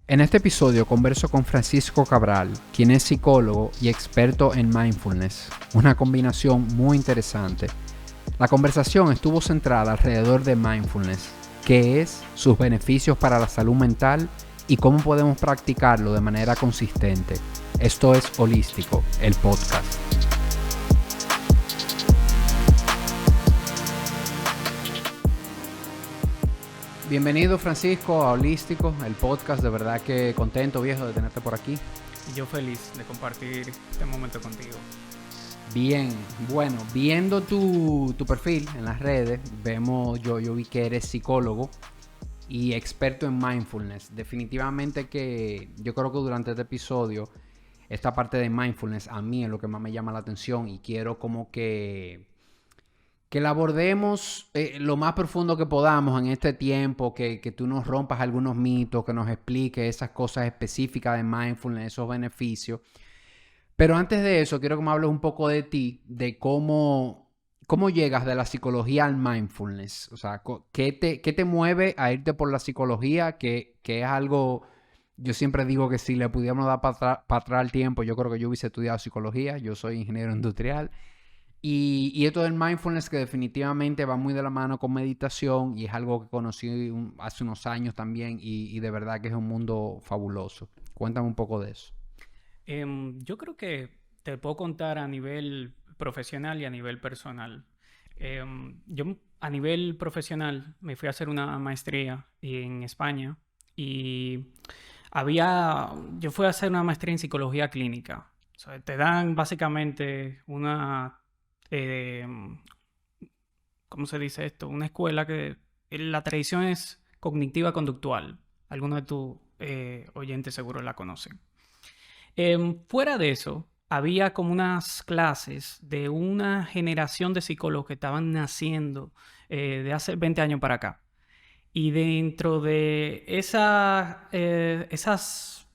En este episodio converso con Francisco Cabral, quien es psicólogo y experto en mindfulness, una combinación muy interesante. La conversación estuvo centrada alrededor de mindfulness, qué es, sus beneficios para la salud mental y cómo podemos practicarlo de manera consistente. Esto es Holístico, el podcast. Bienvenido Francisco a Holístico, el podcast. De verdad que contento, viejo, de tenerte por aquí. Y yo feliz de compartir este momento contigo. Bien, bueno, viendo tu perfil en las redes, yo vi que eres psicólogo y experto en mindfulness. Definitivamente que yo creo que durante este episodio, esta parte de mindfulness a mí es lo que más me llama la atención y quiero como que la abordemos lo más profundo que podamos en este tiempo, que tú nos rompas algunos mitos, que nos expliques esas cosas específicas de mindfulness, esos beneficios. Pero antes de eso, quiero que me hables un poco de ti, de cómo llegas de la psicología al mindfulness. O sea, ¿qué te mueve a irte por la psicología? Que es algo, yo siempre digo que si le pudiéramos dar para atrás el tiempo, yo creo que yo hubiese estudiado psicología. Yo soy ingeniero industrial. Y esto del mindfulness que definitivamente va muy de la mano con meditación y es algo que conocí hace unos años también y de verdad que es un mundo fabuloso. Cuéntame un poco de eso. Yo creo que te puedo contar a nivel profesional y a nivel personal. Yo a nivel profesional me fui a hacer una maestría en España y yo fui a hacer una maestría en psicología clínica. O sea, te dan básicamente eh, ¿cómo se dice esto? Una escuela que la tradición es cognitiva conductual. Algunos de tus oyentes seguro la conocen. Fuera de eso, había como unas clases de una generación de psicólogos que estaban naciendo de hace 20 años para acá. Y dentro de esas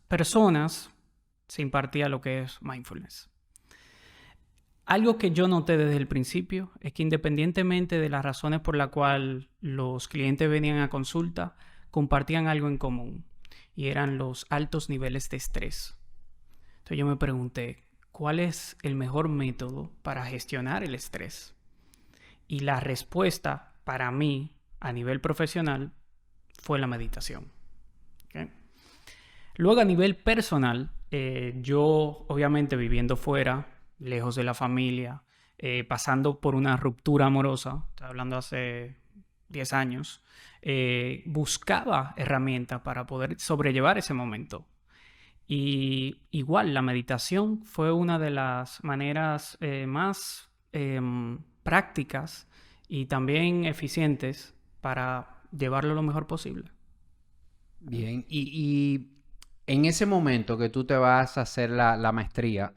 personas se impartía lo que es mindfulness. Algo que yo noté desde el principio es que independientemente de las razones por las cuales los clientes venían a consulta, compartían algo en común y eran los altos niveles de estrés. Entonces yo me pregunté, ¿cuál es el mejor método para gestionar el estrés? Y la respuesta para mí, a nivel profesional, fue la meditación. ¿Okay? Luego a nivel personal, yo obviamente viviendo fuera, lejos de la familia, pasando por una ruptura amorosa, estoy hablando hace 10 años, buscaba herramientas para poder sobrellevar ese momento. Y igual la meditación fue una de las maneras más prácticas y también eficientes para llevarlo lo mejor posible. Bien, y en ese momento que tú te vas a hacer la maestría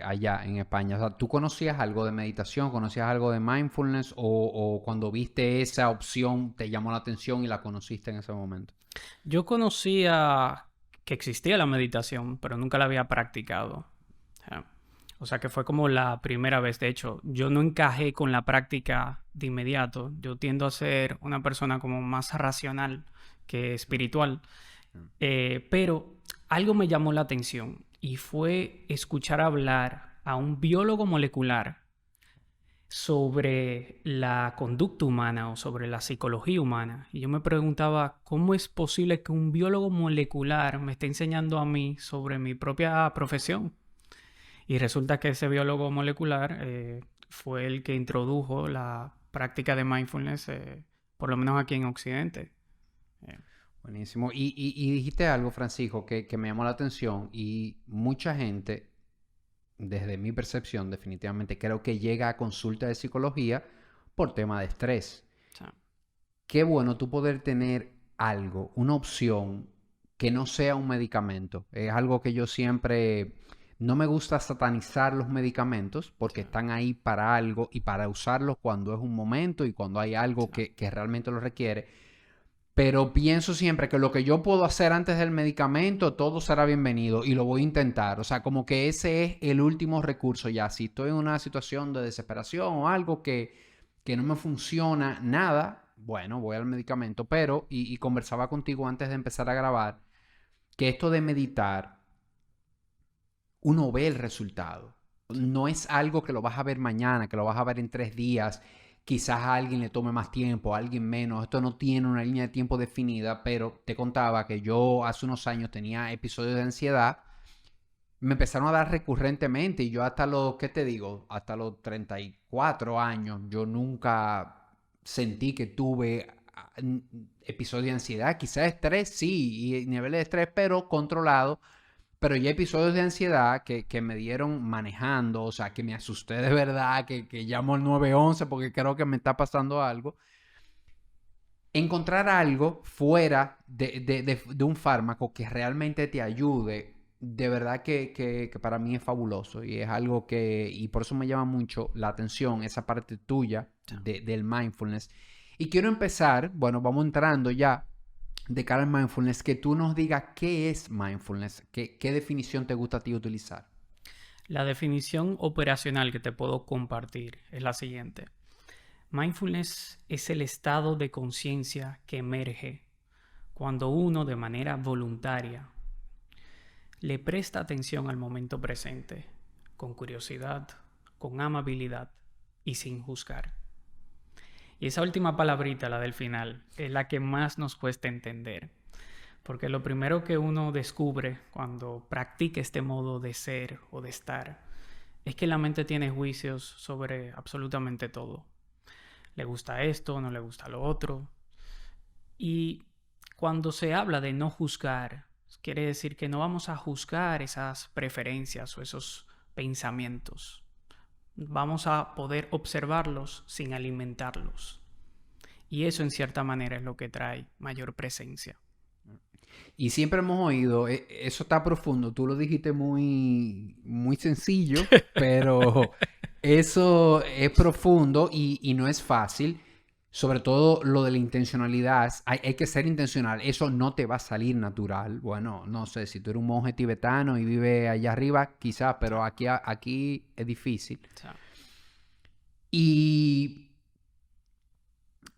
allá en España, o sea, ¿tú conocías algo de meditación, conocías algo de mindfulness o cuando viste esa opción te llamó la atención y la conociste en ese momento? Yo conocía que existía la meditación, pero nunca la había practicado. O sea que fue como la primera vez. De hecho, yo no encajé con la práctica de inmediato. Yo tiendo a ser una persona como más racional que espiritual. Pero algo me llamó la atención y fue escuchar hablar a un biólogo molecular sobre la conducta humana o sobre la psicología humana. Y yo me preguntaba, ¿cómo es posible que un biólogo molecular me esté enseñando a mí sobre mi propia profesión? Y resulta que ese biólogo molecular fue el que introdujo la práctica de mindfulness, por lo menos aquí en Occidente. Eh, Buenísimo. Y dijiste algo, Francisco, que me llamó la atención y mucha gente, desde mi percepción, definitivamente creo que llega a consulta de psicología por tema de estrés. o sea, Qué bueno tú poder tener algo, una opción que no sea un medicamento. Es algo que yo siempre... No me gusta satanizar los medicamentos porque están ahí para algo y para usarlos cuando es un momento y cuando hay algo que realmente lo requiere. Pero pienso siempre que lo que yo puedo hacer antes del medicamento, todo será bienvenido y lo voy a intentar. O sea, como que ese es el último recurso ya. Si estoy en una situación de desesperación o algo que no me funciona nada, bueno, voy al medicamento. Pero, y conversaba contigo antes de empezar a grabar, que esto de meditar, uno ve el resultado. No es algo que lo vas a ver mañana, que lo vas a ver en 3 días. Quizás a alguien le tome más tiempo, a alguien menos. Esto no tiene una línea de tiempo definida, pero te contaba que yo hace unos años tenía episodios de ansiedad. Me empezaron a dar recurrentemente y yo hasta los, ¿qué te digo? Hasta los 34 años, yo nunca sentí que tuve episodios de ansiedad. Quizás estrés, sí, y niveles de estrés, pero controlado. Pero ya episodios de ansiedad que me dieron manejando, o sea, que me asusté de verdad, que llamo al 911 porque creo que me está pasando algo. Encontrar algo fuera de un fármaco que realmente te ayude, de verdad que para mí es fabuloso y es algo que, y por eso me llama mucho la atención esa parte tuya del mindfulness. Y quiero empezar, bueno, vamos entrando ya de cara al mindfulness, que tú nos digas qué es mindfulness, qué definición te gusta a ti utilizar. La definición operacional que te puedo compartir es la siguiente. Mindfulness es el estado de conciencia que emerge cuando uno de manera voluntaria le presta atención al momento presente, con curiosidad, con amabilidad y sin juzgar. Y esa última palabrita, la del final, es la que más nos cuesta entender. Porque lo primero que uno descubre cuando practica este modo de ser o de estar es que la mente tiene juicios sobre absolutamente todo. Le gusta esto, no le gusta lo otro. Y cuando se habla de no juzgar, quiere decir que no vamos a juzgar esas preferencias o esos pensamientos. Vamos a poder observarlos sin alimentarlos. Y eso en cierta manera es lo que trae mayor presencia. Y siempre hemos oído, eso está profundo, tú lo dijiste muy, muy sencillo, pero eso es profundo y no es fácil. Sobre todo lo de la intencionalidad, hay que ser intencional, eso no te va a salir natural. Bueno, no sé, si tú eres un monje tibetano y vive allá arriba, quizás, pero aquí es difícil. Y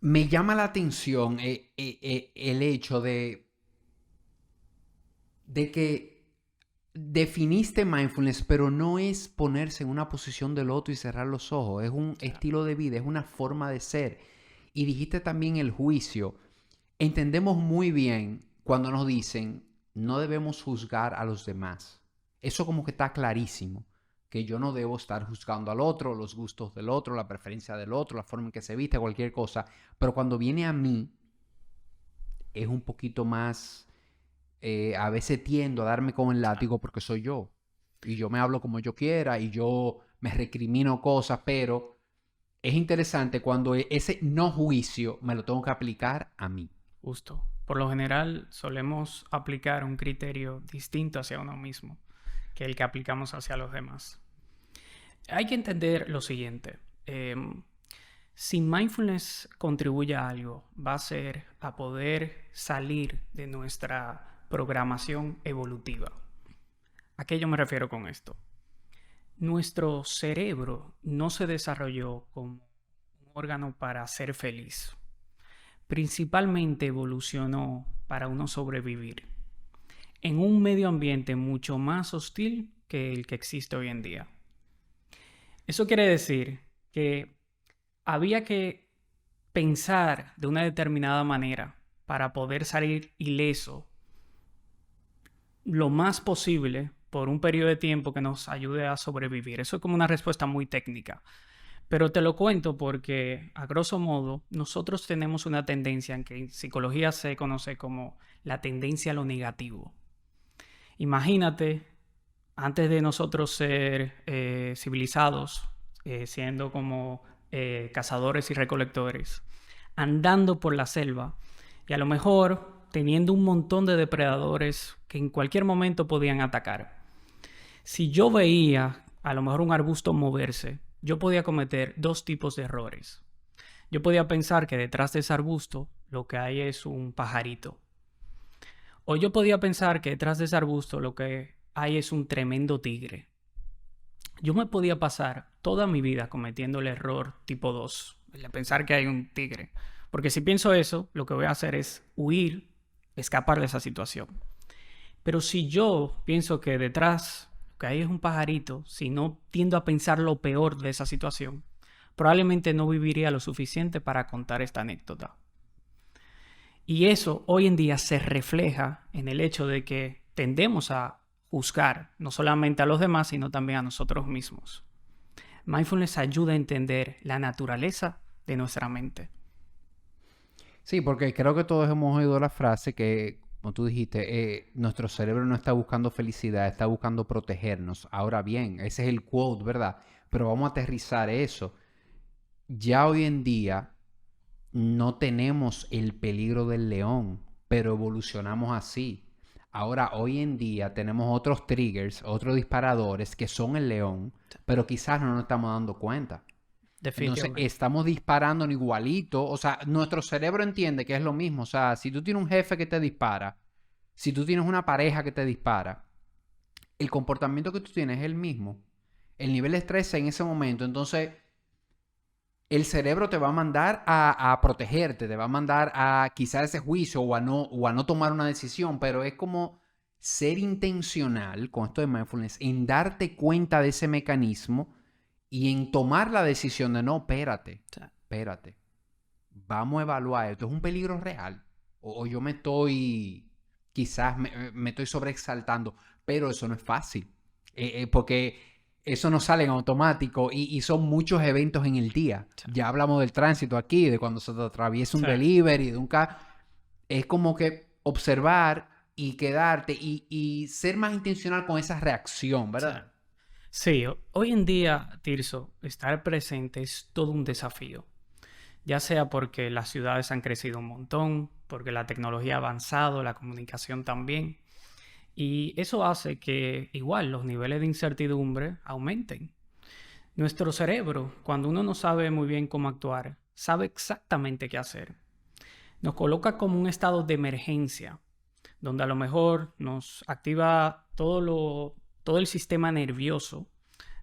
me llama la atención el hecho de que definiste mindfulness, pero no es ponerse en una posición de loto y cerrar los ojos, es un estilo de vida, es una forma de ser. Y dijiste también el juicio. Entendemos muy bien cuando nos dicen no debemos juzgar a los demás. Eso como que está clarísimo, que yo no debo estar juzgando al otro, los gustos del otro, la preferencia del otro, la forma en que se viste, cualquier cosa. Pero cuando viene a mí, es un poquito más... a veces tiendo a darme con el látigo porque soy yo. Y yo me hablo como yo quiera y yo me recrimino cosas, pero es interesante cuando ese no juicio me lo tengo que aplicar a mí. Justo. Por lo general solemos aplicar un criterio distinto hacia uno mismo que el que aplicamos hacia los demás. Hay que entender lo siguiente. Si mindfulness contribuye a algo, va a ser a poder salir de nuestra programación evolutiva. ¿A qué yo me refiero con esto? Nuestro cerebro no se desarrolló como un órgano para ser feliz. Principalmente evolucionó para uno sobrevivir en un medio ambiente mucho más hostil que el que existe hoy en día. Eso quiere decir que había que pensar de una determinada manera para poder salir ileso lo más posible por un periodo de tiempo que nos ayude a sobrevivir. Eso es como una respuesta muy técnica. Pero te lo cuento porque, a grosso modo, nosotros tenemos una tendencia en que en psicología se conoce como la tendencia a lo negativo. Imagínate, antes de nosotros ser civilizados, siendo como cazadores y recolectores, andando por la selva y a lo mejor teniendo un montón de depredadores que en cualquier momento podían atacar. Si yo veía a lo mejor un arbusto moverse, yo podía cometer 2 tipos de errores. Yo podía pensar que detrás de ese arbusto lo que hay es un pajarito. O yo podía pensar que detrás de ese arbusto lo que hay es un tremendo tigre. Yo me podía pasar toda mi vida cometiendo el error tipo 2, el de pensar que hay un tigre. Porque si pienso eso, lo que voy a hacer es huir, escapar de esa situación. Pero si yo pienso que detrás, que ahí es un pajarito, si no tiendo a pensar lo peor de esa situación, probablemente no viviría lo suficiente para contar esta anécdota. Y eso hoy en día se refleja en el hecho de que tendemos a juzgar no solamente a los demás, sino también a nosotros mismos. Mindfulness ayuda a entender la naturaleza de nuestra mente. Sí, porque creo que todos hemos oído la frase que, como tú dijiste, nuestro cerebro no está buscando felicidad, está buscando protegernos. Ahora bien, ese es el quote, ¿verdad? Pero vamos a aterrizar eso. Ya hoy en día no tenemos el peligro del león, pero evolucionamos así. Ahora, hoy en día tenemos otros triggers, otros disparadores que son el león, pero quizás no nos estamos dando cuenta. Entonces, Definitivamente. estamos disparando en igualito. O sea, nuestro cerebro entiende que es lo mismo. O sea, si tú tienes un jefe que te dispara, si tú tienes una pareja que te dispara, el comportamiento que tú tienes es el mismo. El nivel de estrés en ese momento. Entonces, el cerebro te va a mandar a protegerte, te va a mandar a quizás ese juicio o a no tomar una decisión, pero es como ser intencional con esto de mindfulness, en darte cuenta de ese mecanismo y en tomar la decisión de no, espérate, vamos a evaluar esto, ¿es un peligro real? O yo me estoy, quizás me estoy sobreexaltando, pero eso no es fácil, porque eso no sale en automático y son muchos eventos en el día. Sí. Ya hablamos del tránsito aquí, de cuando se te atraviesa un Sí. delivery, de un carro. Es como que observar y quedarte y ser más intencional con esa reacción, Sí. ¿verdad? Sí, hoy en día, Tirso, estar presente es todo un desafío. Ya sea porque las ciudades han crecido un montón, porque la tecnología ha avanzado, la comunicación también. Y eso hace que igual los niveles de incertidumbre aumenten. Nuestro cerebro, cuando uno no sabe muy bien cómo actuar, sabe exactamente qué hacer. Nos coloca como un estado de emergencia, donde a lo mejor nos activa todo el sistema nervioso,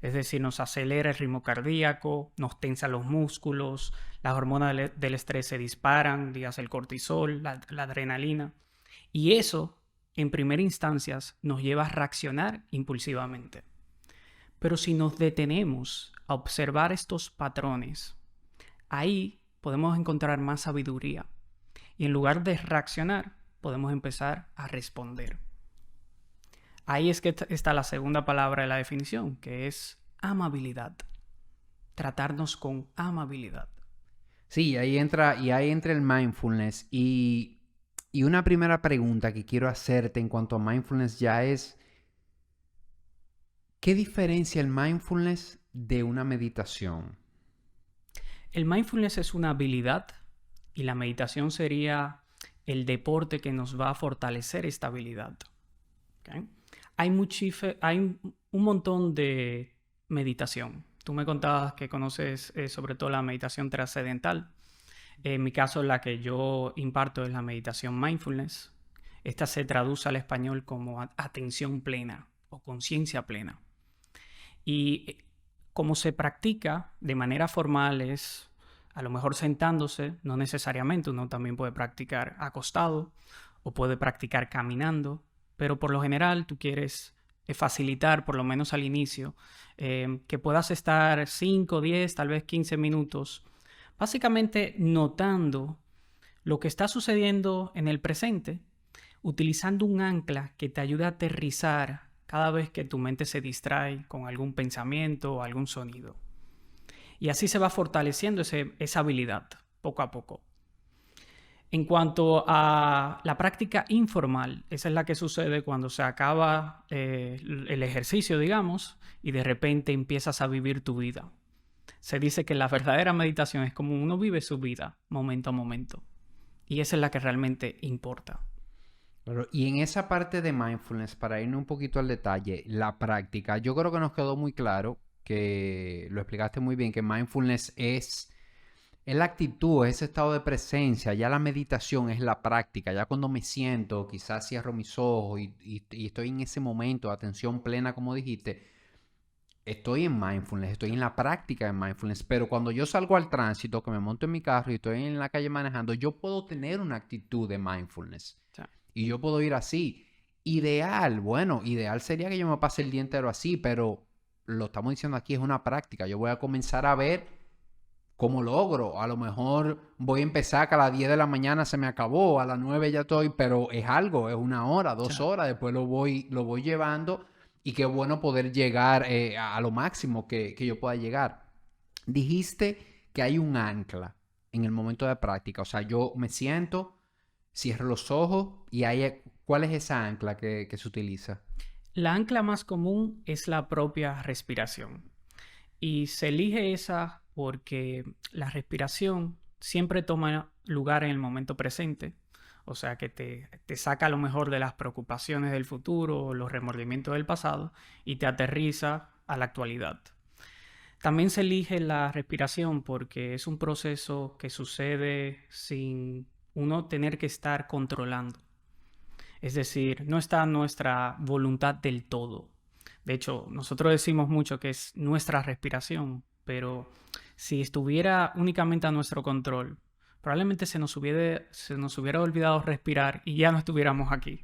es decir, nos acelera el ritmo cardíaco, nos tensa los músculos, las hormonas del estrés se disparan, dígase el cortisol, la adrenalina, y eso, en primera instancia, nos lleva a reaccionar impulsivamente. Pero si nos detenemos a observar estos patrones, ahí podemos encontrar más sabiduría. Y en lugar de reaccionar, podemos empezar a responder. Ahí es que está la segunda palabra de la definición, que es amabilidad. Tratarnos con amabilidad. Sí, y ahí entra el mindfulness. Y una primera pregunta que quiero hacerte en cuanto a mindfulness ya es, ¿qué diferencia el mindfulness de una meditación? El mindfulness es una habilidad y la meditación sería el deporte que nos va a fortalecer esta habilidad. ¿Okay? Hay un montón de meditación. Tú me contabas que conoces sobre todo la meditación trascendental. En mi caso, la que yo imparto es la meditación mindfulness. Esta se traduce al español como atención plena o conciencia plena. Y como se practica de manera formal es a lo mejor sentándose, no necesariamente, uno también puede practicar acostado o puede practicar caminando, pero por lo general tú quieres facilitar, por lo menos al inicio, que puedas estar 5, 10, tal vez 15 minutos, básicamente notando lo que está sucediendo en el presente, utilizando un ancla que te ayude a aterrizar cada vez que tu mente se distrae con algún pensamiento o algún sonido. Y así se va fortaleciendo esa habilidad poco a poco. En cuanto a la práctica informal, esa es la que sucede cuando se acaba el ejercicio, digamos, y de repente empiezas a vivir tu vida. Se dice que la verdadera meditación es como uno vive su vida momento a momento. Y esa es la que realmente importa. Claro, y en esa parte de mindfulness, para irnos un poquito al detalle, la práctica, yo creo que nos quedó muy claro, que lo explicaste muy bien, que mindfulness es la actitud, es ese estado de presencia, ya la meditación es la práctica, ya cuando me siento, quizás cierro mis ojos y estoy en ese momento de atención plena, como dijiste, estoy en mindfulness, estoy en la práctica de mindfulness, pero cuando yo salgo al tránsito, que me monto en mi carro y estoy en la calle manejando, yo puedo tener una actitud de mindfulness. O sea, Y yo puedo ir así. Ideal, bueno, ideal sería que yo me pase el día entero así, pero lo estamos diciendo aquí, es una práctica. Yo voy a comenzar a ver cómo logro. A lo mejor voy a empezar que a las 10 de la mañana se me acabó, a las 9 ya estoy, pero es algo, es una hora, O 2 horas, después lo voy llevando y qué bueno poder llegar a lo máximo que yo pueda llegar. Dijiste que hay un ancla en el momento de práctica, o sea, yo me siento, cierro los ojos y ¿cuál es esa ancla que se utiliza? la ancla más común es la propia respiración. Y se elige esa porque la respiración siempre toma lugar en el momento presente. O sea que te saca lo mejor de las preocupaciones del futuro o los remordimientos del pasado y te aterriza a la actualidad. También se elige la respiración porque es un proceso que sucede sin uno tener que estar controlando. Es decir, no está nuestra voluntad del todo. De hecho, nosotros decimos mucho que es nuestra respiración, pero si estuviera únicamente a nuestro control, probablemente se nos hubiera olvidado respirar y ya no estuviéramos aquí.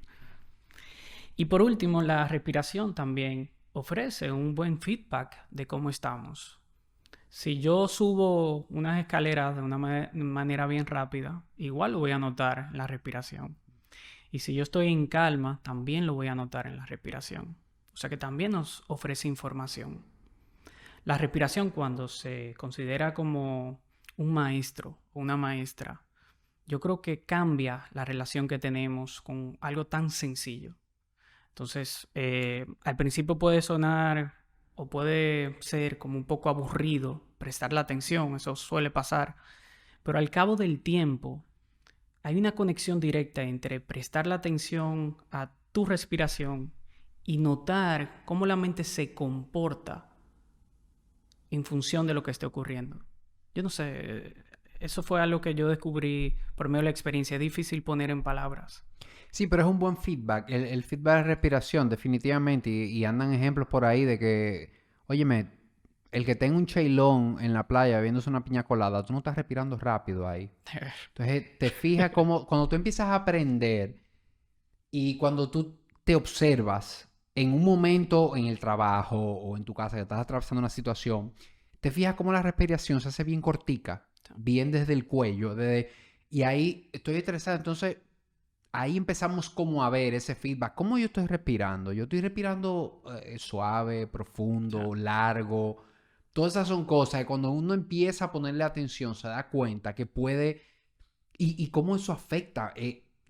Y por último, la respiración también ofrece un buen feedback de cómo estamos. Si yo subo unas escaleras de una manera bien rápida, igual lo voy a notar en la respiración. Y si yo estoy en calma, también lo voy a notar en la respiración. O sea que también nos ofrece información. La respiración, cuando se considera como un maestro o una maestra, yo creo que cambia la relación que tenemos con algo tan sencillo. Entonces, al principio puede sonar o puede ser como un poco aburrido prestar la atención, eso suele pasar, pero al cabo del tiempo hay una conexión directa entre prestar la atención a tu respiración y notar cómo la mente se comporta en función de lo que esté ocurriendo. Yo no sé, eso fue algo que yo descubrí por medio de la experiencia. Es difícil poner en palabras. Sí, pero es un buen feedback. El feedback de respiración, definitivamente. Y andan ejemplos por ahí de que, óyeme, el que tenga un cheilón en la playa bebiéndose una piña colada, tú no estás respirando rápido ahí. Entonces, te fijas cómo, cuando tú empiezas a aprender y cuando tú te observas en un momento en el trabajo o en tu casa que estás atravesando una situación, te fijas cómo la respiración se hace bien cortica, bien desde el cuello, y ahí estoy interesado. Entonces, ahí empezamos como a ver ese feedback. ¿Cómo yo estoy respirando? Yo estoy respirando suave, profundo, largo. Todas esas son cosas que cuando uno empieza a ponerle atención se da cuenta que puede y cómo eso afecta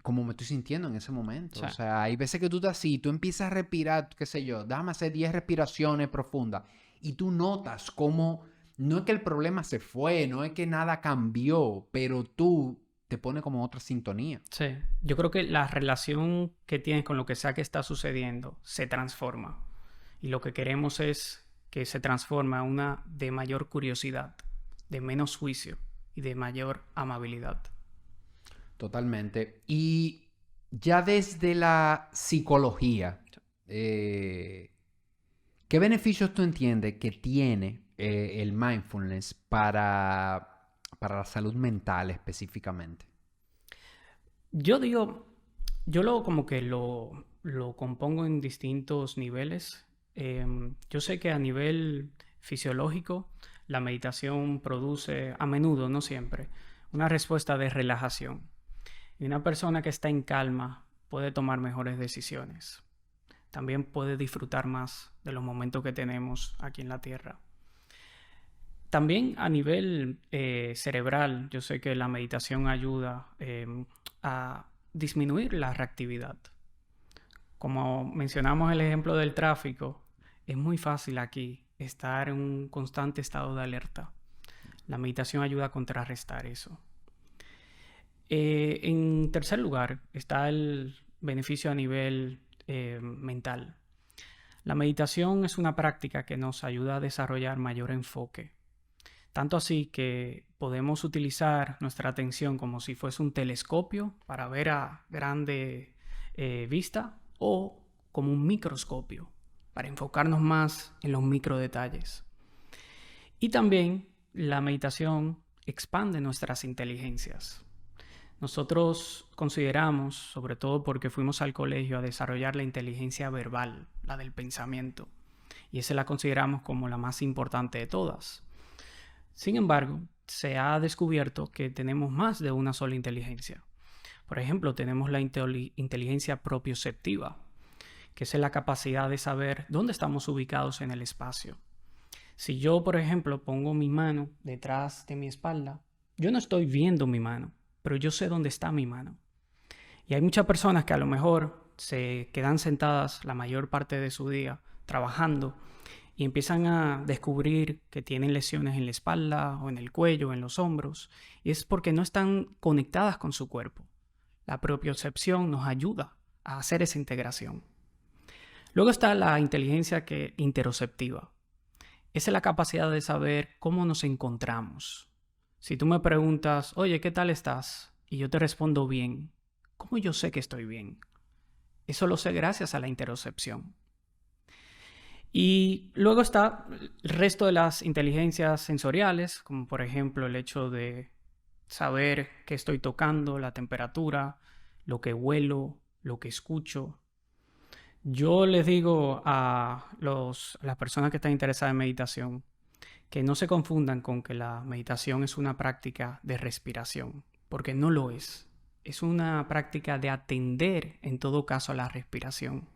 cómo me estoy sintiendo en ese momento. Sí. O sea, hay veces que tú estás así, tú empiezas a respirar, qué sé yo, déjame hacer 10 respiraciones profundas y tú notas cómo no es que el problema se fue, no es que nada cambió, pero tú te pones como otra sintonía. Sí, yo creo que la relación que tienes con lo que sea que está sucediendo se transforma. Y lo que queremos es que se transforme a una de mayor curiosidad, de menos juicio y de mayor amabilidad. Totalmente. Y ya desde la psicología, ¿qué beneficios tú entiendes que tiene el mindfulness para la salud mental específicamente? Yo digo, yo lo como que lo compongo en distintos niveles. Yo sé que a nivel fisiológico, la meditación produce, a menudo, no siempre, una respuesta de relajación. Y una persona que está en calma puede tomar mejores decisiones. También puede disfrutar más de los momentos que tenemos aquí en la Tierra. También a nivel cerebral, yo sé que la meditación ayuda a disminuir la reactividad. Como mencionamos el ejemplo del tráfico, es muy fácil aquí estar en un constante estado de alerta. La meditación ayuda a contrarrestar eso. En tercer lugar está el beneficio a nivel mental. La meditación es una práctica que nos ayuda a desarrollar mayor enfoque. Tanto así que podemos utilizar nuestra atención como si fuese un telescopio para ver a grande vista o como un microscopio para enfocarnos más en los micro detalles. Y también la meditación expande nuestras inteligencias. Nosotros consideramos, sobre todo porque fuimos al colegio, a desarrollar la inteligencia verbal, la del pensamiento, y esa la consideramos como la más importante de todas. Sin embargo, se ha descubierto que tenemos más de una sola inteligencia. Por ejemplo, tenemos la inteligencia propioceptiva, que es la capacidad de saber dónde estamos ubicados en el espacio. Si yo, por ejemplo, pongo mi mano detrás de mi espalda, yo no estoy viendo mi mano, pero yo sé dónde está mi mano. Y hay muchas personas que a lo mejor se quedan sentadas la mayor parte de su día trabajando y empiezan a descubrir que tienen lesiones en la espalda o en el cuello, o en los hombros, y es porque no están conectadas con su cuerpo. La propiocepción nos ayuda a hacer esa integración. Luego está la inteligencia interoceptiva. Esa es la capacidad de saber cómo nos encontramos. Si tú me preguntas, oye, ¿qué tal estás? Y yo te respondo bien, ¿cómo yo sé que estoy bien? Eso lo sé gracias a la interocepción. Y luego está el resto de las inteligencias sensoriales, como por ejemplo el hecho de saber qué estoy tocando, la temperatura, lo que huelo, lo que escucho. Yo les digo a las personas que están interesadas en meditación que no se confundan con que la meditación es una práctica de respiración, porque no lo es. Es una práctica de atender en todo caso a la respiración,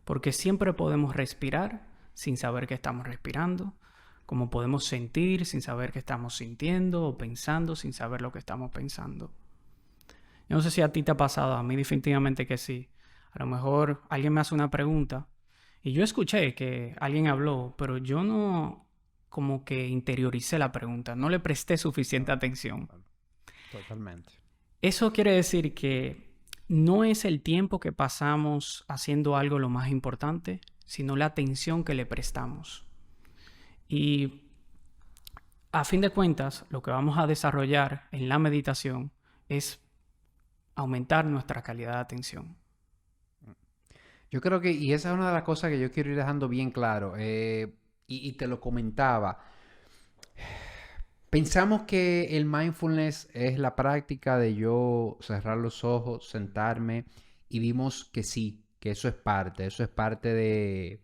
porque siempre podemos respirar sin saber que estamos respirando, como podemos sentir sin saber que estamos sintiendo o pensando sin saber lo que estamos pensando. Yo no sé si a ti te ha pasado, a mí definitivamente que sí. A lo mejor alguien me hace una pregunta y yo escuché que alguien habló, pero yo no como que interioricé la pregunta, no le presté suficiente atención. Totalmente. Eso quiere decir que no es el tiempo que pasamos haciendo algo lo más importante, sino la atención que le prestamos. Y a fin de cuentas, lo que vamos a desarrollar en la meditación es aumentar nuestra calidad de atención. Yo creo que, y esa es una de las cosas que yo quiero ir dejando bien claro, y te lo comentaba. Pensamos que el mindfulness es la práctica de yo cerrar los ojos, sentarme, y vimos que sí, que eso es parte de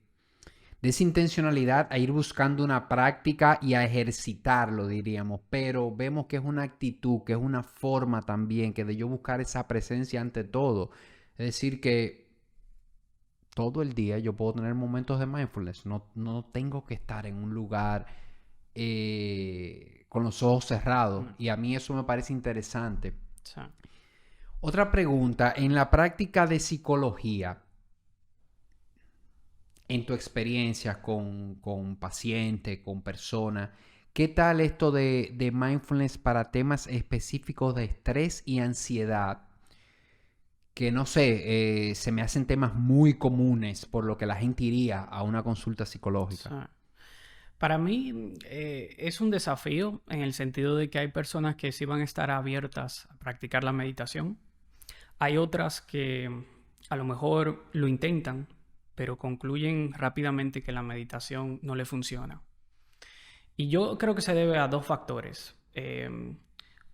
esa intencionalidad a ir buscando una práctica y a ejercitarlo, diríamos, pero vemos que es una actitud, que es una forma también, que de yo buscar esa presencia ante todo. Es decir, que todo el día yo puedo tener momentos de mindfulness, no tengo que estar en un lugar con los ojos cerrados, y a mí eso me parece interesante. Sí. Otra pregunta, en la práctica de psicología, en tu experiencia con pacientes, con personas, ¿qué tal esto de mindfulness para temas específicos de estrés y ansiedad? Que no sé, se me hacen temas muy comunes por lo que la gente iría a una consulta psicológica. Sí. Para mí es un desafío en el sentido de que hay personas que sí van a estar abiertas a practicar la meditación. Hay otras que a lo mejor lo intentan, pero concluyen rápidamente que la meditación no le funciona. Y yo creo que se debe a dos factores.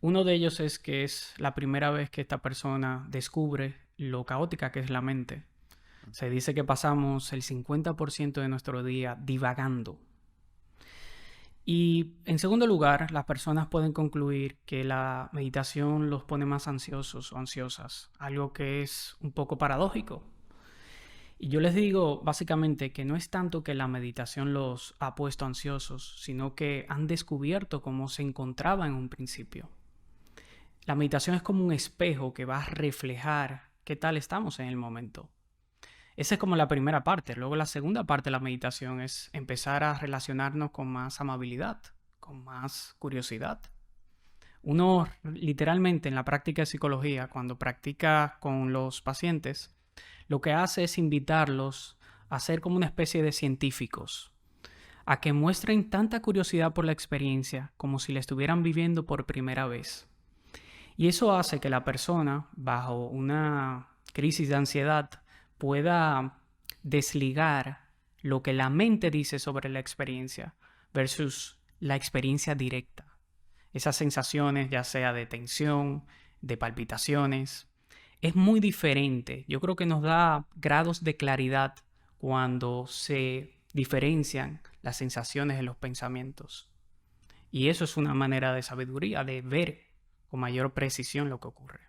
Uno de ellos es que es la primera vez que esta persona descubre lo caótica que es la mente. Se dice que pasamos el 50% de nuestro día divagando. Y en segundo lugar, las personas pueden concluir que la meditación los pone más ansiosos o ansiosas, algo que es un poco paradójico. Y yo les digo básicamente que no es tanto que la meditación los ha puesto ansiosos, sino que han descubierto cómo se encontraba en un principio. La meditación es como un espejo que va a reflejar qué tal estamos en el momento. Esa es como la primera parte. Luego la segunda parte de la meditación es empezar a relacionarnos con más amabilidad, con más curiosidad. Uno literalmente en la práctica de psicología, cuando practica con los pacientes, lo que hace es invitarlos a ser como una especie de científicos, a que muestren tanta curiosidad por la experiencia como si la estuvieran viviendo por primera vez. Y eso hace que la persona, bajo una crisis de ansiedad, pueda desligar lo que la mente dice sobre la experiencia versus la experiencia directa. Esas sensaciones, ya sea de tensión, de palpitaciones. Es muy diferente. Yo creo que nos da grados de claridad cuando se diferencian las sensaciones de los pensamientos. Y eso es una manera de sabiduría, de ver con mayor precisión lo que ocurre.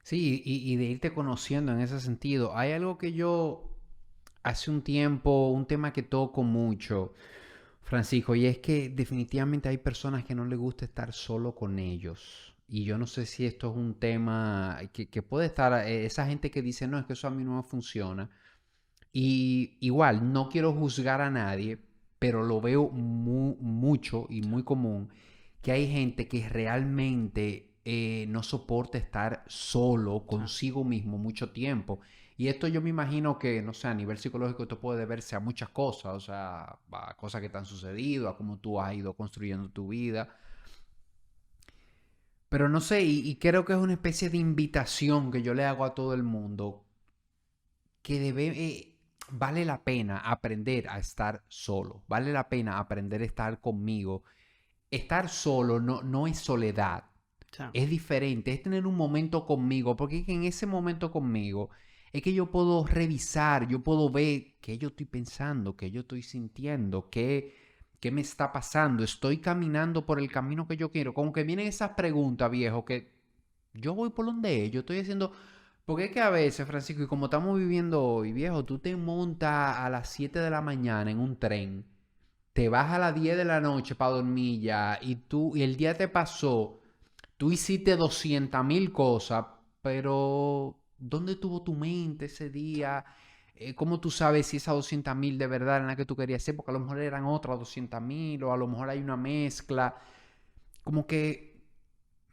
Sí, y de irte conociendo en ese sentido. Hay algo que yo hace un tiempo, un tema que toco mucho, Francisco, y es que definitivamente hay personas que no les gusta estar solo con ellos. Y yo no sé si esto es un tema que puede estar, esa gente que dice, no, es que eso a mí no me funciona. Y igual, no quiero juzgar a nadie, pero lo veo mucho y muy común, que hay gente que realmente no soporta estar solo consigo mismo mucho tiempo. Y esto yo me imagino que, no sé, a nivel psicológico esto puede deberse a muchas cosas, o sea, a cosas que te han sucedido, a cómo tú has ido construyendo tu vida. Pero no sé, y creo que es una especie de invitación que yo le hago a todo el mundo, que vale la pena aprender a estar solo, vale la pena aprender a estar conmigo. Estar solo no es soledad, Sí. es diferente, es tener un momento conmigo, porque es que en ese momento conmigo es que yo puedo revisar, yo puedo ver qué yo estoy pensando, qué yo estoy sintiendo, qué me está pasando, estoy caminando por el camino que yo quiero. Como que vienen esas preguntas, viejo, que yo voy por donde es, yo estoy haciendo... Porque es que a veces, Francisco, y como estamos viviendo hoy, viejo, tú te montas a las 7 de la mañana en un tren, te vas a las 10 de la noche para dormir ya, y el día te pasó, tú hiciste 200.000 cosas, pero ¿dónde tuvo tu mente ese día? ¿Cómo tú sabes si esas 200.000 de verdad eran las que tú querías hacer? Porque a lo mejor eran otras 200.000 o a lo mejor hay una mezcla. Como que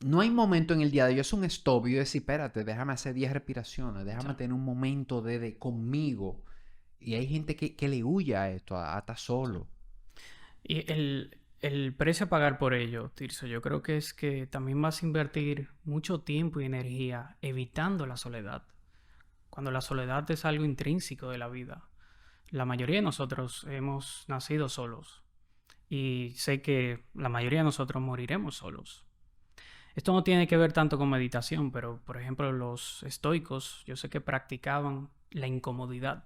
no hay momento en el día de yo hacer un stop y yo decir, espérate, déjame hacer 10 respiraciones, Sí. déjame tener un momento de conmigo. Y hay gente que le huye a esto, a estar solo. Y el precio a pagar por ello, Tirso, yo creo que es que también vas a invertir mucho tiempo y energía evitando la soledad, cuando la soledad es algo intrínseco de la vida. La mayoría de nosotros hemos nacido solos y sé que la mayoría de nosotros moriremos solos. Esto no tiene que ver tanto con meditación, pero por ejemplo los estoicos, yo sé que practicaban la incomodidad.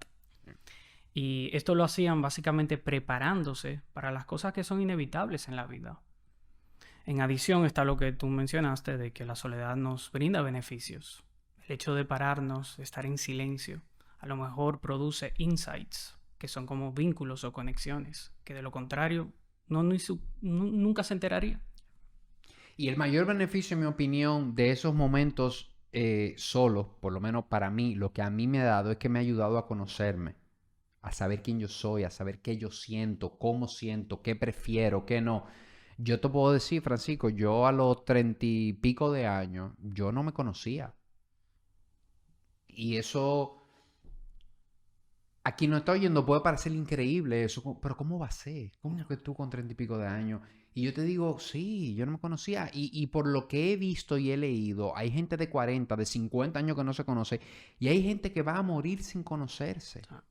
Y esto lo hacían básicamente preparándose para las cosas que son inevitables en la vida. En adición está lo que tú mencionaste de que la soledad nos brinda beneficios. El hecho de pararnos, de estar en silencio, a lo mejor produce insights, que son como vínculos o conexiones, que de lo contrario nunca se enteraría. Y el mayor beneficio, en mi opinión, de esos momentos solos, por lo menos para mí, lo que a mí me ha dado es que me ha ayudado a conocerme, a saber quién yo soy, a saber qué yo siento, qué prefiero, qué no. Yo te puedo decir, Francisco, yo a los 30 y pico de años, yo no me conocía. Y eso, a quien no está oyendo puede parecer increíble eso, pero ¿cómo va a ser? ¿Cómo No. que tú con 30 y pico de años? Y yo te digo, sí, yo no me conocía. Y por lo que he visto y he leído, hay gente de 40, de 50 años que no se conoce. Y hay gente que va a morir sin conocerse. Ah,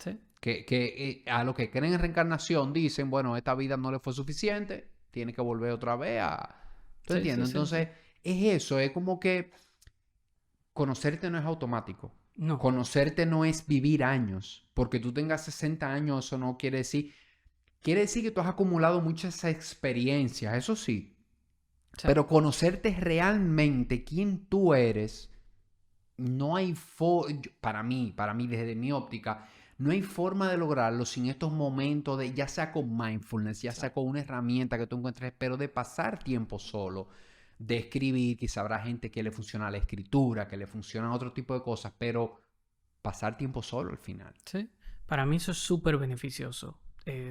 ¿sí? Que a lo que creen en reencarnación dicen, bueno, esta vida no le fue suficiente, tiene que volver otra vez a... ¿Tú Sí, sí, entiendes? sí, sí. Entonces, es eso, es como que conocerte no es automático. No. Conocerte no es vivir años. Porque tú tengas 60 años, eso no quiere decir... Quiere decir que tú has acumulado muchas experiencias, eso sí. Sí. Pero conocerte realmente quién tú eres, no hay para mí, desde mi óptica, no hay forma de lograrlo sin estos momentos de, ya sea con mindfulness, ya Sí. sea con una herramienta que tú encuentres, pero de pasar tiempo solo, de escribir, quizá habrá gente que le funciona la escritura, que le funcionan otro tipo de cosas, pero pasar tiempo solo al final. Sí. Para mí eso es súper beneficioso.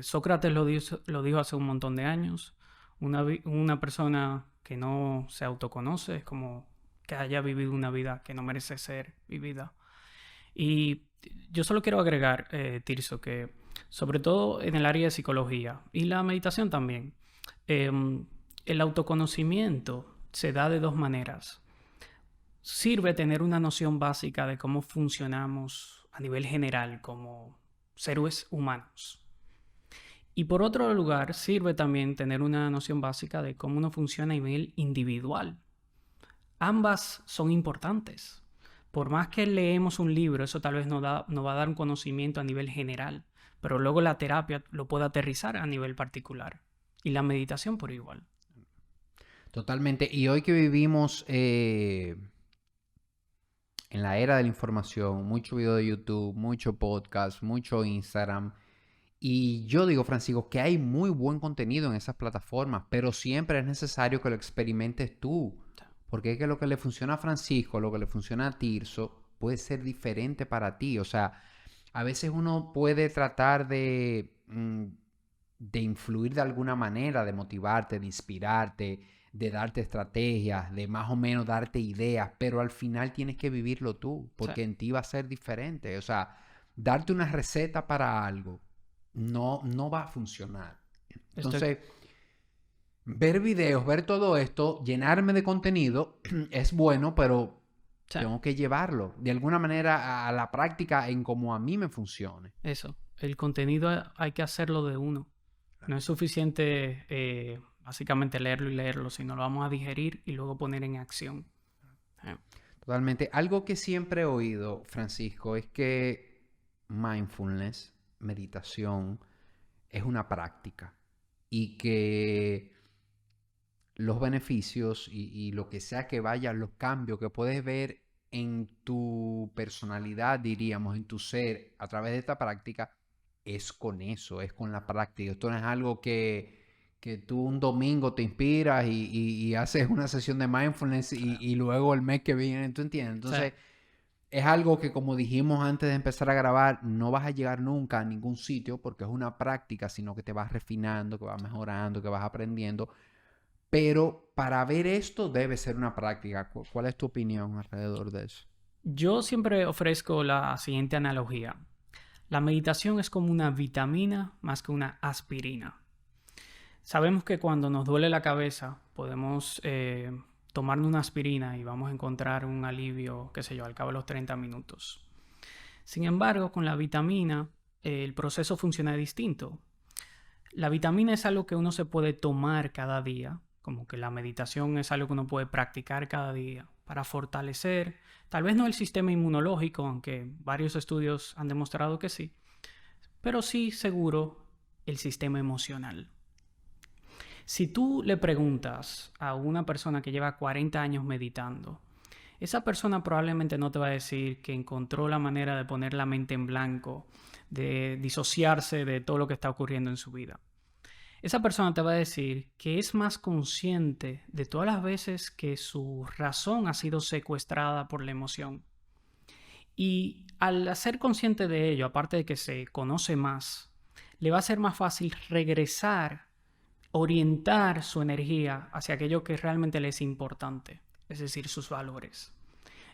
Sócrates lo dijo hace un montón de años. Una persona que no se autoconoce es como que haya vivido una vida que no merece ser vivida. Y yo solo quiero agregar, Tirso, que sobre todo en el área de psicología y la meditación también, el autoconocimiento se da de dos maneras. Sirve tener una noción básica de cómo funcionamos a nivel general como seres humanos. Y por otro lugar, sirve también tener una noción básica de cómo uno funciona a nivel individual. ambas son importantes. Por más que leemos un libro, eso tal vez nos va a dar un conocimiento a nivel general, pero luego la terapia lo puede aterrizar a nivel particular y la meditación por igual. Totalmente. Y hoy que vivimos en la era de la información, mucho video de YouTube, mucho podcast, mucho Instagram. Y yo digo, Francisco, que hay muy buen contenido en esas plataformas, pero siempre es necesario que lo experimentes tú. Porque es que lo que le funciona a Francisco, lo que le funciona a Tirso, puede ser diferente para ti. O sea, a veces uno puede tratar de influir de alguna manera, de motivarte, de inspirarte, de darte estrategias, de más o menos darte ideas, pero al final tienes que vivirlo tú, porque en ti va a ser diferente. O sea, darte una receta para algo no va a funcionar. Entonces, ver videos, ver todo esto, llenarme de contenido es bueno, pero tengo que llevarlo de alguna manera a la práctica en como a mí me funcione. Eso, el contenido hay que hacerlo de uno. No es suficiente básicamente leerlo y leerlo, sino lo vamos a digerir y luego poner en acción. Totalmente. Algo que siempre he oído, Francisco, es que mindfulness, meditación, es una práctica y que los beneficios y lo que sea que vaya, los cambios que puedes ver en tu personalidad, diríamos, en tu ser, a través de esta práctica, es con eso, es con la práctica. Esto no es algo que tú un domingo te inspiras y haces una sesión de mindfulness y luego el mes que viene, ¿tú entiendes? Entonces, es algo que, como dijimos antes de empezar a grabar, no vas a llegar nunca a ningún sitio porque es una práctica, sino que te vas refinando, que vas mejorando, que vas aprendiendo. Pero para ver esto debe ser una práctica. ¿Cuál es tu opinión alrededor de eso? Yo siempre ofrezco la siguiente analogía. La meditación es como una vitamina más que una aspirina. Sabemos que cuando nos duele la cabeza podemos tomarnos una aspirina y vamos a encontrar un alivio, qué sé yo, al cabo de los 30 minutos. Sin embargo, con la vitamina el proceso funciona distinto. La vitamina es algo que uno se puede tomar cada día, como que la meditación es algo que uno puede practicar cada día para fortalecer, tal vez no el sistema inmunológico, aunque varios estudios han demostrado que sí, pero sí seguro el sistema emocional. Si tú le preguntas a una persona que lleva 40 años meditando, esa persona probablemente no te va a decir que encontró la manera de poner la mente en blanco, de disociarse de todo lo que está ocurriendo en su vida. Esa persona te va a decir que es más consciente de todas las veces que su razón ha sido secuestrada por la emoción. Y al ser consciente de ello, aparte de que se conoce más, le va a ser más fácil regresar, orientar su energía hacia aquello que realmente le es importante, es decir, sus valores.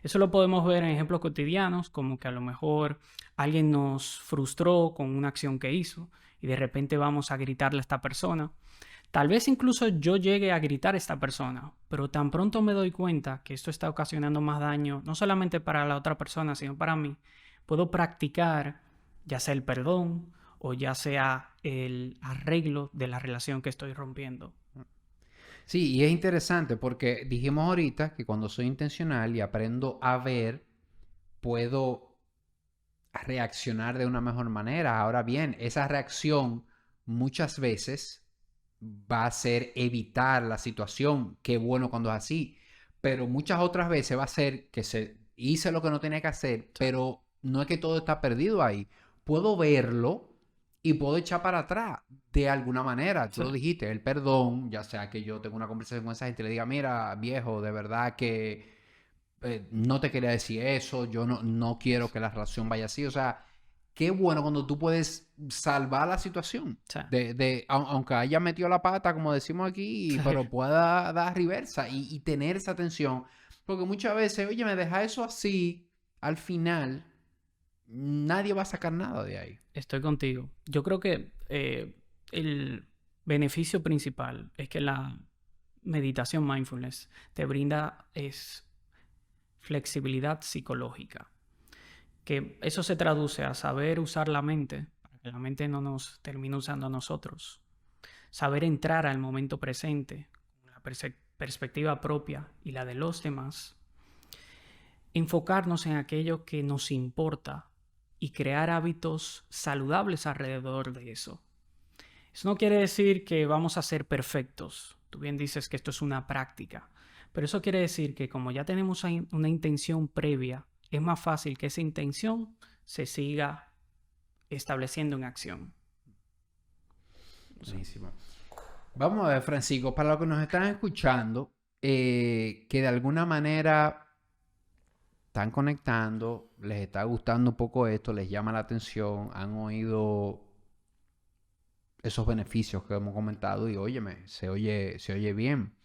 Eso lo podemos ver en ejemplos cotidianos, como que a lo mejor alguien nos frustró con una acción que hizo y de repente vamos a gritarle a esta persona. Tal vez incluso yo llegue a gritar a esta persona, pero tan pronto me doy cuenta que esto está ocasionando más daño, no solamente para la otra persona, sino para mí, puedo practicar ya sea el perdón o ya sea el arreglo de la relación que estoy rompiendo. Sí, y es interesante porque dijimos ahorita que cuando soy intencional y aprendo a ver, puedo reaccionar de una mejor manera. Ahora bien, esa reacción muchas veces va a ser evitar la situación. Qué bueno cuando es así. Pero muchas otras veces va a ser que hice lo que no tenía que hacer, pero no es que todo está perdido ahí. Puedo verlo y puedo echar para atrás de alguna manera. Tú lo dijiste, el perdón, ya sea que yo tengo una conversación con esa gente y le diga, mira, viejo, de verdad que no te quería decir eso, yo no quiero que la relación vaya así. O sea, qué bueno cuando tú puedes salvar la situación. Aunque haya metido la pata, como decimos aquí, pero pueda dar reversa y tener esa atención. Porque muchas veces, oye, me deja eso así, al final nadie va a sacar nada de ahí. Estoy contigo. Yo creo que el beneficio principal es que la meditación mindfulness te brinda es flexibilidad psicológica. Que eso se traduce a saber usar la mente, para que la mente no nos termine usando a nosotros. Saber entrar al momento presente, con la perspectiva propia y la de los demás, enfocarnos en aquello que nos importa y crear hábitos saludables alrededor de eso. Eso no quiere decir que vamos a ser perfectos. Tú bien dices que esto es una práctica, pero eso quiere decir que como ya tenemos una intención previa, es más fácil que esa intención se siga estableciendo en acción. Buenísimo. Vamos a ver, Francisco, para los que nos están escuchando, que de alguna manera están conectando, les está gustando un poco esto, les llama la atención, han oído esos beneficios que hemos comentado y óyeme, se oye bien.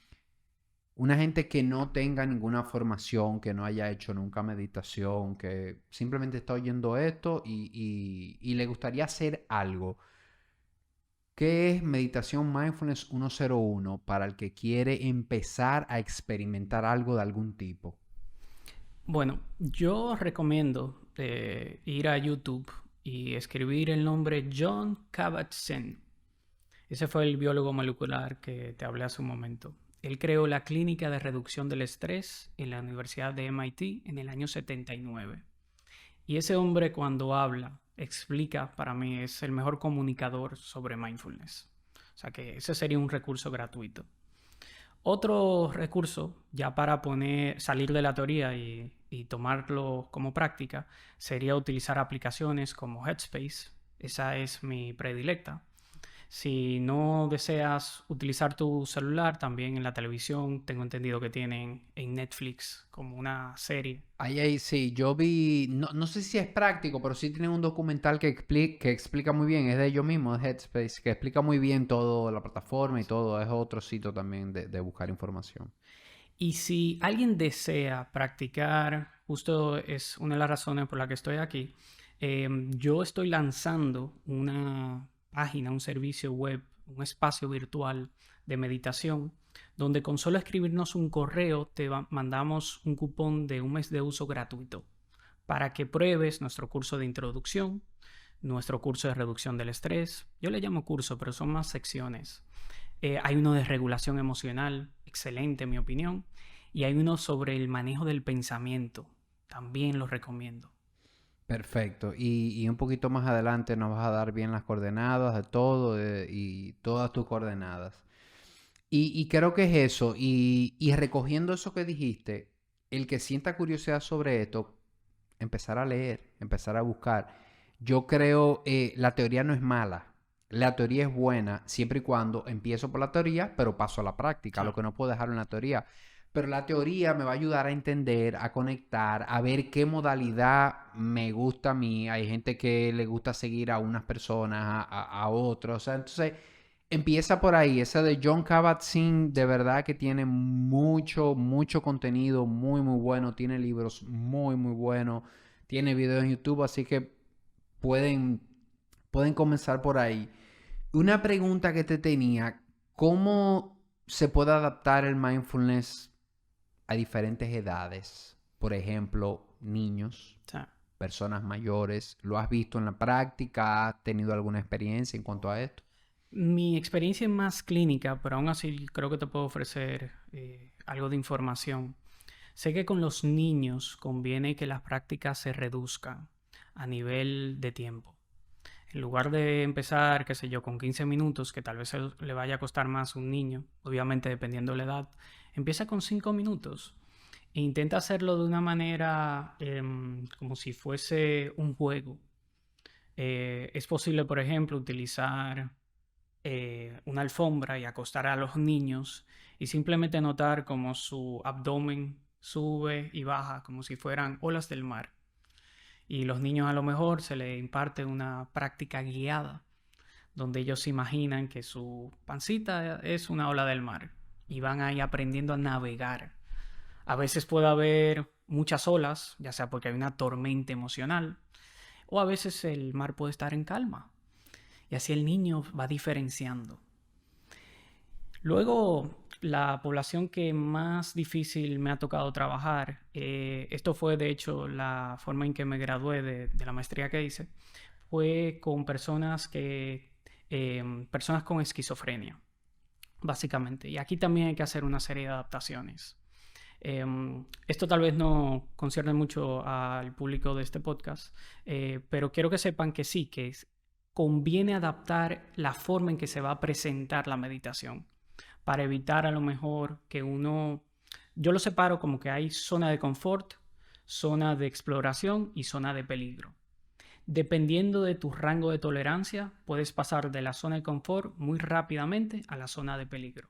Una gente que no tenga ninguna formación, que no haya hecho nunca meditación, que simplemente está oyendo esto y le gustaría hacer algo. ¿Qué es Meditación Mindfulness 101 para el que quiere empezar a experimentar algo de algún tipo? Bueno, yo recomiendo ir a YouTube y escribir el nombre Jon Kabat-Zinn. Ese fue el biólogo molecular que te hablé hace un momento. Él creó la clínica de reducción del estrés en la Universidad de MIT en el año 79. Y ese hombre cuando habla, explica, para mí es el mejor comunicador sobre mindfulness. O sea que ese sería un recurso gratuito. Otro recurso, ya para salir de la teoría y tomarlo como práctica, sería utilizar aplicaciones como Headspace. Esa es mi predilecta. Si no deseas utilizar tu celular, también en la televisión, tengo entendido que tienen en Netflix como una serie. Ahí, sí, yo vi, no sé si es práctico, pero sí tienen un documental que explica muy bien, es de ellos mismos, de Headspace, que explica muy bien todo, la plataforma y todo, es otro sitio también de buscar información. Y si alguien desea practicar, justo es una de las razones por la que estoy aquí, yo estoy lanzando una página, un servicio web, un espacio virtual de meditación, donde con solo escribirnos un correo te mandamos un cupón de un mes de uso gratuito para que pruebes nuestro curso de introducción, nuestro curso de reducción del estrés. Yo le llamo curso, pero son más secciones. Hay uno de regulación emocional, excelente en mi opinión, y hay uno sobre el manejo del pensamiento, también lo recomiendo. Perfecto. Y un poquito más adelante nos vas a dar bien las coordenadas de todo y todas tus coordenadas. Y creo que es eso. Y recogiendo eso que dijiste, el que sienta curiosidad sobre esto, empezar a leer, empezar a buscar. Yo creo, la teoría no es mala. La teoría es buena siempre y cuando empiezo por la teoría, pero paso a la práctica, Sí. lo que no puedo dejar en la teoría. Pero la teoría me va a ayudar a entender, a conectar, a ver qué modalidad me gusta a mí. Hay gente que le gusta seguir a unas personas, a otros. O sea, entonces empieza por ahí. Ese de Jon Kabat-Zinn, de verdad que tiene mucho contenido muy, muy bueno. Tiene libros muy, muy buenos. Tiene videos en YouTube, así que pueden, pueden comenzar por ahí. Una pregunta que te tenía, ¿cómo se puede adaptar el mindfulness a diferentes edades? Por ejemplo, niños, O sea, personas mayores. ¿Lo has visto en la práctica? ¿Has tenido alguna experiencia en cuanto a esto? mi experiencia es más clínica, pero aún así creo que te puedo ofrecer algo de información. Sé que con los niños conviene que las prácticas se reduzcan a nivel de tiempo. En lugar de empezar, qué sé yo, con 15 minutos, que tal vez le vaya a costar más a un niño, obviamente dependiendo de la edad, empieza con 5 minutos e intenta hacerlo de una manera como si fuese un juego. Es posible, por ejemplo, utilizar una alfombra y acostar a los niños y simplemente notar cómo su abdomen sube y baja como si fueran olas del mar. Y los niños a lo mejor se les imparte una práctica guiada donde ellos se imaginan que su pancita es una ola del mar y van ahí aprendiendo a navegar. A veces puede haber muchas olas, ya sea porque hay una tormenta emocional, o a veces el mar puede estar en calma. Y así el niño va diferenciando. Luego, la población que más difícil me ha tocado trabajar, esto fue de hecho la forma en que me gradué de la maestría que hice, fue con personas con esquizofrenia. básicamente. Y aquí también hay que hacer una serie de adaptaciones. Esto tal vez no concierne mucho al público de este podcast, pero quiero que sepan que sí, conviene adaptar la forma en que se va a presentar la meditación para evitar a lo mejor que uno... Yo lo separo como que hay zona de confort, zona de exploración y zona de peligro. Dependiendo de tu rango de tolerancia, puedes pasar de la zona de confort muy rápidamente a la zona de peligro.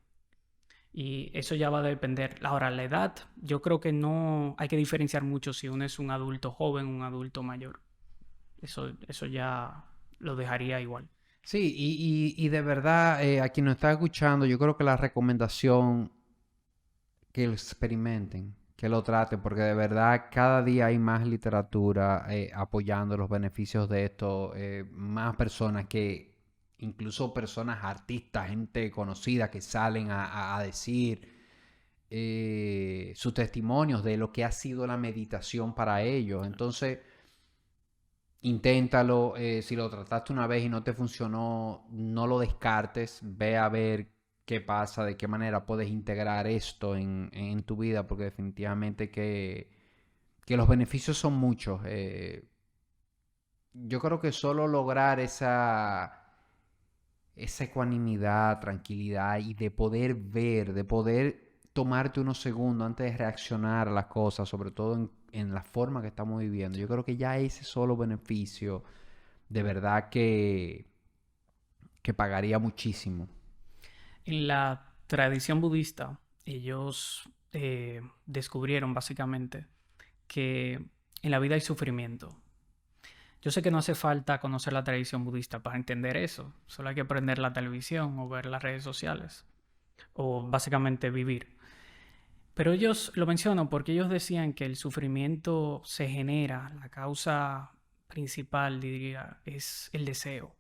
Y eso ya va a depender. Ahora, la edad, yo creo que no hay que diferenciar mucho si uno es un adulto joven o un adulto mayor. Eso ya lo dejaría igual. Sí, y de verdad, a quien nos está escuchando, yo creo que la recomendación que lo experimenten, que lo traten, porque de verdad cada día hay más literatura apoyando los beneficios de esto, más personas que, incluso personas artistas, gente conocida que salen a decir sus testimonios de lo que ha sido la meditación para ellos. Entonces, inténtalo, si lo trataste una vez y no te funcionó, no lo descartes, ve a ver qué pasa, de qué manera puedes integrar esto en tu vida, porque definitivamente que los beneficios son muchos. Yo creo que solo lograr esa ecuanimidad, tranquilidad y de poder ver, de poder tomarte unos segundos antes de reaccionar a las cosas, sobre todo en la forma que estamos viviendo. Yo creo que ya ese solo beneficio, de verdad que pagaría muchísimo. En la tradición budista, ellos descubrieron básicamente que en la vida hay sufrimiento. Yo sé que no hace falta conocer la tradición budista para entender eso. Solo hay que prender la televisión o ver las redes sociales. O básicamente vivir. Pero ellos lo menciono porque ellos decían que el sufrimiento se genera, la causa principal, diría, es el deseo.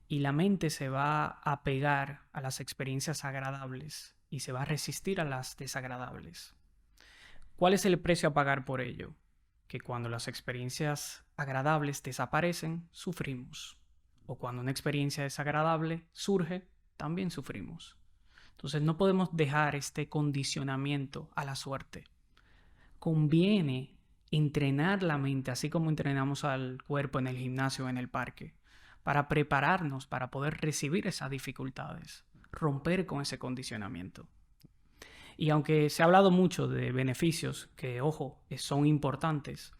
Y la mente se va a pegar a las experiencias agradables y se va a resistir a las desagradables. ¿Cuál es el precio a pagar por ello? Que cuando las experiencias agradables desaparecen, sufrimos. O cuando una experiencia desagradable surge, también sufrimos. Entonces no podemos dejar este condicionamiento a la suerte. Conviene entrenar la mente, así como entrenamos al cuerpo en el gimnasio o en el parque, para prepararnos para poder recibir esas dificultades, romper con ese condicionamiento. Y aunque se ha hablado mucho de beneficios, que ojo, son importantes,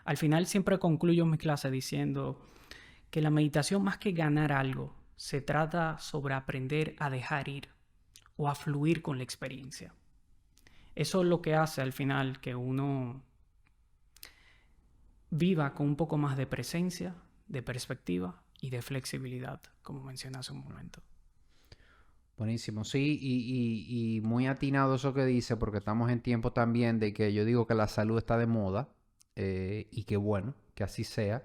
al final siempre concluyo mi clase diciendo que la meditación, más que ganar algo, se trata sobre aprender a dejar ir o a fluir con la experiencia. Eso es lo que hace al final que uno viva con un poco más de presencia, de perspectiva y de flexibilidad, como mencioné hace un momento. Buenísimo, sí, y muy atinado eso que dice, porque estamos en tiempo también de que yo digo que la salud está de moda, y que bueno, que así sea,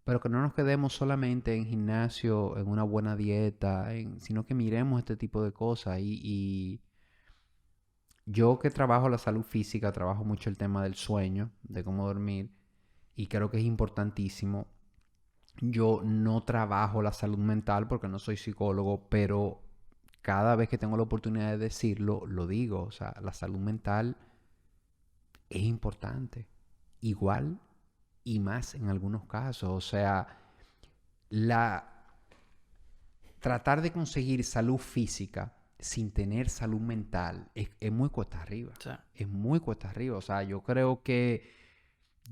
pero que no nos quedemos solamente en gimnasio, en una buena dieta, sino que miremos este tipo de cosas. Y yo que trabajo la salud física, trabajo mucho el tema del sueño, de cómo dormir, y creo que es importantísimo. Yo no trabajo la salud mental porque no soy psicólogo, pero cada vez que tengo la oportunidad de decirlo, lo digo. O sea, la salud mental es importante. Igual y más en algunos casos. O sea, la tratar de conseguir salud física sin tener salud mental es muy cuesta arriba. Sí. Es muy cuesta arriba. O sea, yo creo que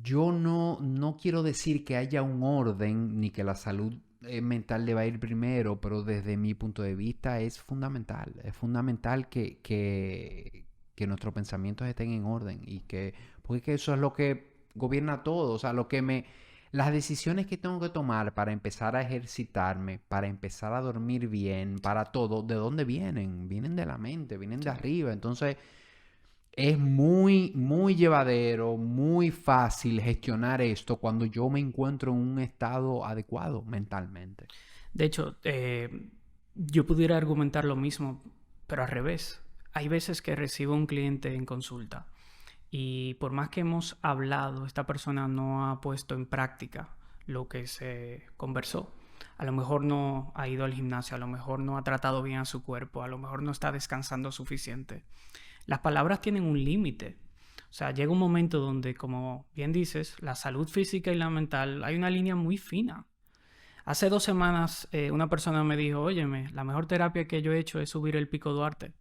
yo no quiero decir que haya un orden ni que la salud mental le va a ir primero, pero desde mi punto de vista es fundamental. Es fundamental que nuestros pensamientos estén en orden y porque eso es lo que gobierna todo. O sea, las decisiones que tengo que tomar para empezar a ejercitarme, para empezar a dormir bien, para todo, ¿de dónde vienen? Vienen de la mente, vienen de arriba. Entonces, es muy, muy llevadero, muy fácil gestionar esto cuando yo me encuentro en un estado adecuado mentalmente. De hecho, yo pudiera argumentar lo mismo, pero al revés. Hay veces que recibo un cliente en consulta y por más que hemos hablado, esta persona no ha puesto en práctica lo que se conversó. a lo mejor no ha ido al gimnasio, a lo mejor no ha tratado bien a su cuerpo, a lo mejor no está descansando suficiente. Las palabras tienen un límite. O sea, llega un momento donde, como bien dices, la salud física y la mental, hay una línea muy fina. Hace 2 semanas una persona me dijo, óyeme, la mejor terapia que yo he hecho es subir el Pico Duarte.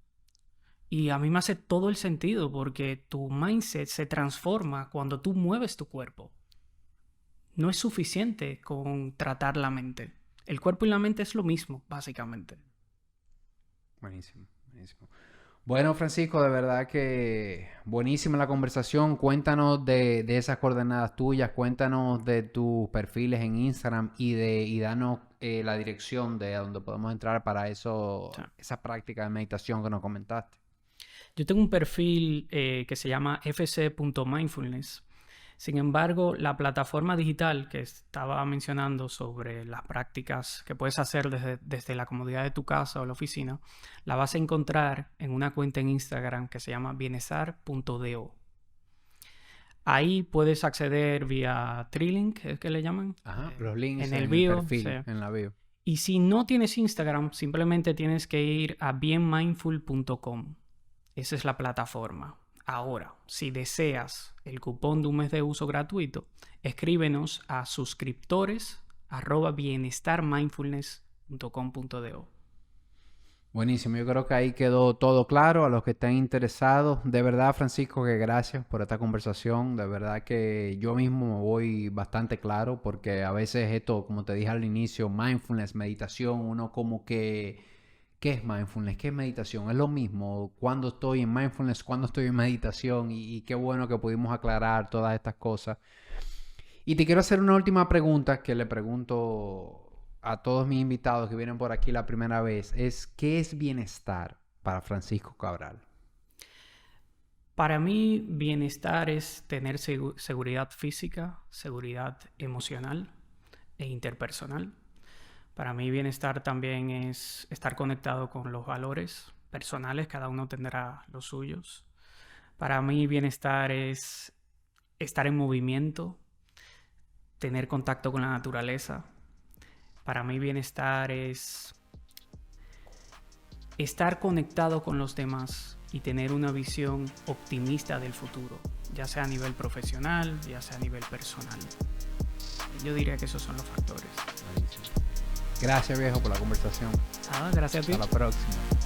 Y a mí me hace todo el sentido porque tu mindset se transforma cuando tú mueves tu cuerpo. No es suficiente con tratar la mente. El cuerpo y la mente es lo mismo, básicamente. Buenísimo, buenísimo. Bueno, Francisco, de verdad que buenísima la conversación. Cuéntanos de esas coordenadas tuyas, cuéntanos de tus perfiles en Instagram y danos la dirección de donde podemos entrar para eso, Sí. esa práctica de meditación que nos comentaste. Yo tengo un perfil que se llama fc.mindfulness. Sin embargo, la plataforma digital que estaba mencionando sobre las prácticas que puedes hacer desde la comodidad de tu casa o la oficina, la vas a encontrar en una cuenta en Instagram que se llama bienestar.do. Ahí puedes acceder vía Trilink, es que le llaman. Ajá, los links en el el bio, perfil, sí. en la bio. Y si no tienes Instagram, simplemente tienes que ir a bienmindful.com. Esa es la plataforma. Ahora, si deseas el cupón de un mes de uso gratuito, escríbenos a suscriptores@bienestarmindfulness.com.do. Buenísimo, yo creo que ahí quedó todo claro a los que estén interesados. De verdad, Francisco, que gracias por esta conversación. De verdad que yo mismo me voy bastante claro porque a veces esto, como te dije al inicio, mindfulness, meditación, uno como que... ¿Qué es mindfulness? ¿Qué es meditación? Es lo mismo. ¿Cuándo estoy en mindfulness? ¿Cuándo estoy en meditación? Y qué bueno que pudimos aclarar todas estas cosas. Y te quiero hacer una última pregunta que le pregunto a todos mis invitados que vienen por aquí la primera vez. ¿Qué es bienestar para Francisco Cabral? Para mí, bienestar es tener seguridad física, seguridad emocional e interpersonal. Para mí, bienestar también es estar conectado con los valores personales, cada uno tendrá los suyos. Para mí, bienestar es estar en movimiento, tener contacto con la naturaleza. Para mí, bienestar es estar conectado con los demás y tener una visión optimista del futuro, ya sea a nivel profesional, ya sea a nivel personal. Yo diría que esos son los factores. Gracias, viejo, por la conversación. Gracias a ti. Hasta la próxima.